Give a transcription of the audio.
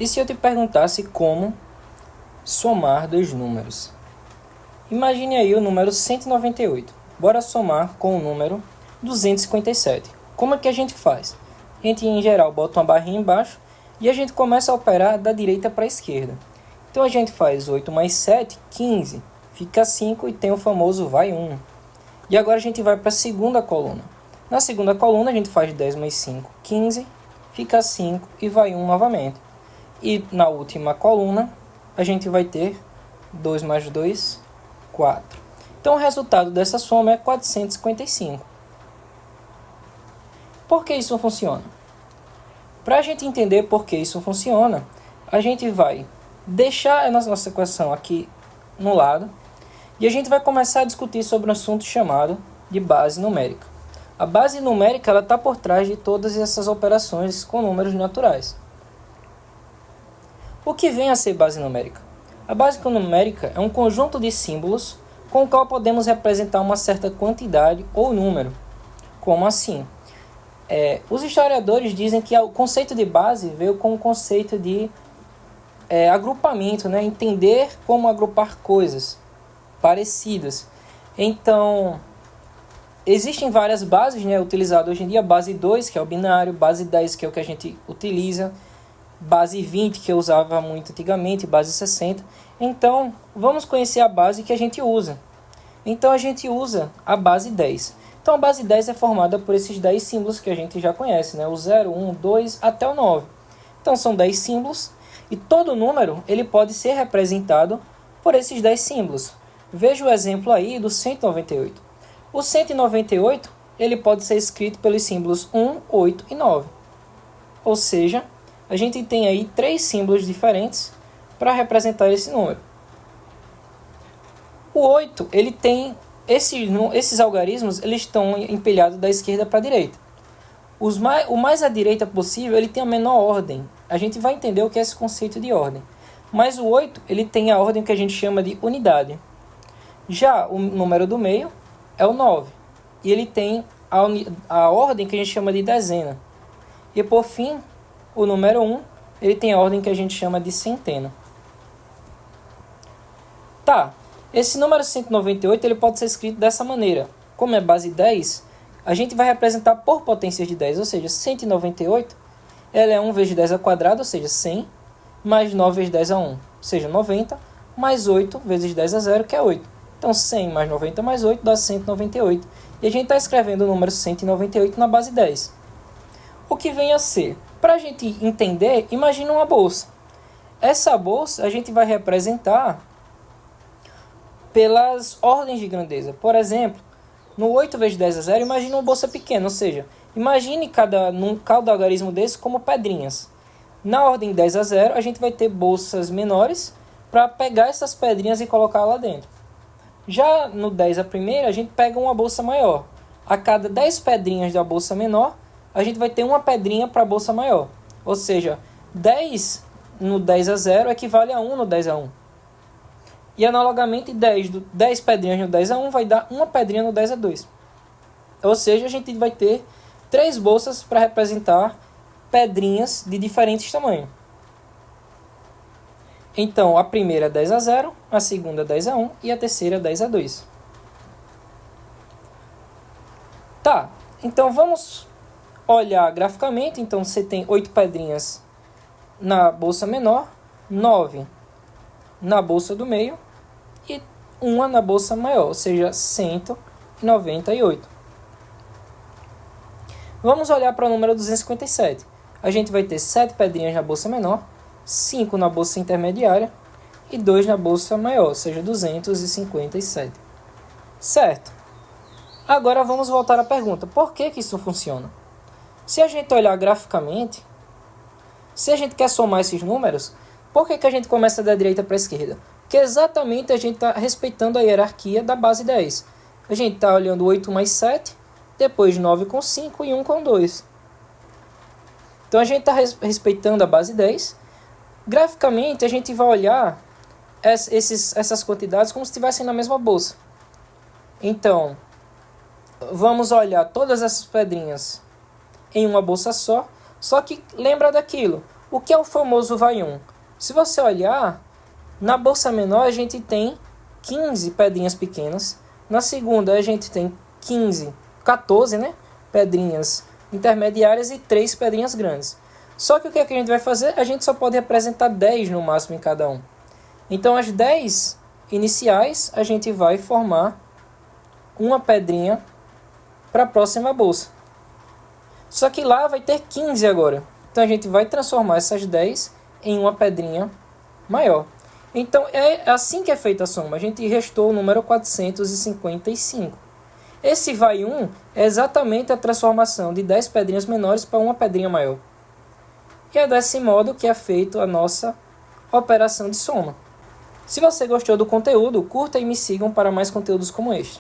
E se eu te perguntasse como somar dois números? Imagine aí o número 198. Bora somar com o número 257. Como é que a gente faz? A gente, em geral, bota uma barrinha embaixo e a gente começa a operar da direita para a esquerda. Então a gente faz 8 mais 7, 15. Fica 5 e tem o famoso vai 1. E agora a gente vai para a segunda coluna. Na segunda coluna a gente faz 10 mais 5, 15. Fica 5 e vai 1 novamente. E na última coluna a gente vai ter 2 mais 2, 4. Então o resultado dessa soma é 455. Por que isso funciona? Para a gente entender por que isso funciona, a gente vai deixar a nossa equação aqui no lado e a gente vai começar a discutir sobre um assunto chamado de base numérica. A base numérica está por trás de todas essas operações com números naturais. O que vem a ser base numérica? A base numérica é um conjunto de símbolos com o qual podemos representar uma certa quantidade ou número. Como assim? Os historiadores dizem que o conceito de base veio com o conceito de agrupamento, né? Entender como agrupar coisas parecidas. Então, existem várias bases, né, utilizadas hoje em dia. Base 2, que é o binário, base 10, que é o que a gente utiliza, base 20, que eu usava muito antigamente, base 60. Então, vamos conhecer a base que a gente usa. Então, a gente usa a base 10. Então, a base 10 é formada por esses 10 símbolos que a gente já conhece, né? O 0, 1, 2 até o 9. Então, são 10 símbolos e todo número ele pode ser representado por esses 10 símbolos. Veja o exemplo aí do 198. O 198 ele pode ser escrito pelos símbolos 1, 8 e 9. Ou seja, a gente tem aí 3 símbolos diferentes para representar esse número. O 8, ele tem esses algarismos, eles estão empilhados da esquerda para a direita. O mais à direita possível, ele tem a menor ordem. A gente vai entender o que é esse conceito de ordem. Mas o 8, ele tem a ordem que a gente chama de unidade. Já o número do meio é o 9. E ele tem a ordem que a gente chama de dezena. E por fim, o número 1, ele tem a ordem que a gente chama de centena. Tá, esse número 198 ele pode ser escrito dessa maneira. Como é base 10, a gente vai representar por potências de 10, ou seja, 198, ela é 1 vezes 10 ao quadrado, ou seja, 100, mais 9 vezes 10 a 1, ou seja, 90, mais 8 vezes 10 a 0, que é 8. Então, 100 mais 90 mais 8 dá 198. E a gente está escrevendo o número 198 na base 10. O que vem a ser? Para a gente entender, imagina uma bolsa. Essa bolsa a gente vai representar pelas ordens de grandeza. Por exemplo, no 8 vezes 10 a 0, imagine uma bolsa pequena, ou seja, imagine cada algarismo desse como pedrinhas. Na ordem 10 a 0, a gente vai ter bolsas menores para pegar essas pedrinhas e colocar lá dentro. Já no 10 a primeira, a gente pega uma bolsa maior. A cada 10 pedrinhas da bolsa menor, a gente vai ter uma pedrinha para a bolsa maior. Ou seja, 10 no 10 a 0 equivale a 1 no 10 a 1. E analogamente, 10 pedrinhas no 10 a 1 vai dar uma pedrinha no 10 a 2. Ou seja, a gente vai ter 3 bolsas para representar pedrinhas de diferentes tamanhos. Então, a primeira é 10 a 0, a segunda é 10 a 1 e a terceira é 10 a 2. Tá, então vamos olhar graficamente. Então, você tem 8 pedrinhas na bolsa menor, 9 na bolsa do meio e uma na bolsa maior, ou seja, 198. Vamos olhar para o número 257. A gente vai ter 7 pedrinhas na bolsa menor, 5 na bolsa intermediária e 2 na bolsa maior, ou seja, 257. Certo. Agora vamos voltar à pergunta. Por que isso funciona? Se a gente olhar graficamente, se a gente quer somar esses números, por que a gente começa da direita para a esquerda? Porque exatamente a gente está respeitando a hierarquia da base 10. A gente está olhando 8 mais 7, depois 9 com 5 e 1 com 2. Então a gente está respeitando a base 10. Graficamente a gente vai olhar essas quantidades como se estivessem na mesma bolsa. Então, vamos olhar todas essas pedrinhas em uma bolsa só que lembra daquilo. O que é o famoso vai 1? Se você olhar, na bolsa menor a gente tem 15 pedrinhas pequenas. Na segunda a gente tem 14, né, pedrinhas intermediárias e 3 pedrinhas grandes. Só que o que é que a gente vai fazer? A gente só pode representar 10 no máximo em cada um. Então as 10 iniciais a gente vai formar uma pedrinha para a próxima bolsa. Só que lá vai ter 15 agora. Então a gente vai transformar essas 10 em uma pedrinha maior. Então é assim que é feita a soma. A gente restou o número 455. Esse vai 1 é exatamente a transformação de 10 pedrinhas menores para uma pedrinha maior. E é desse modo que é feita a nossa operação de soma. Se você gostou do conteúdo, curta e me sigam para mais conteúdos como este.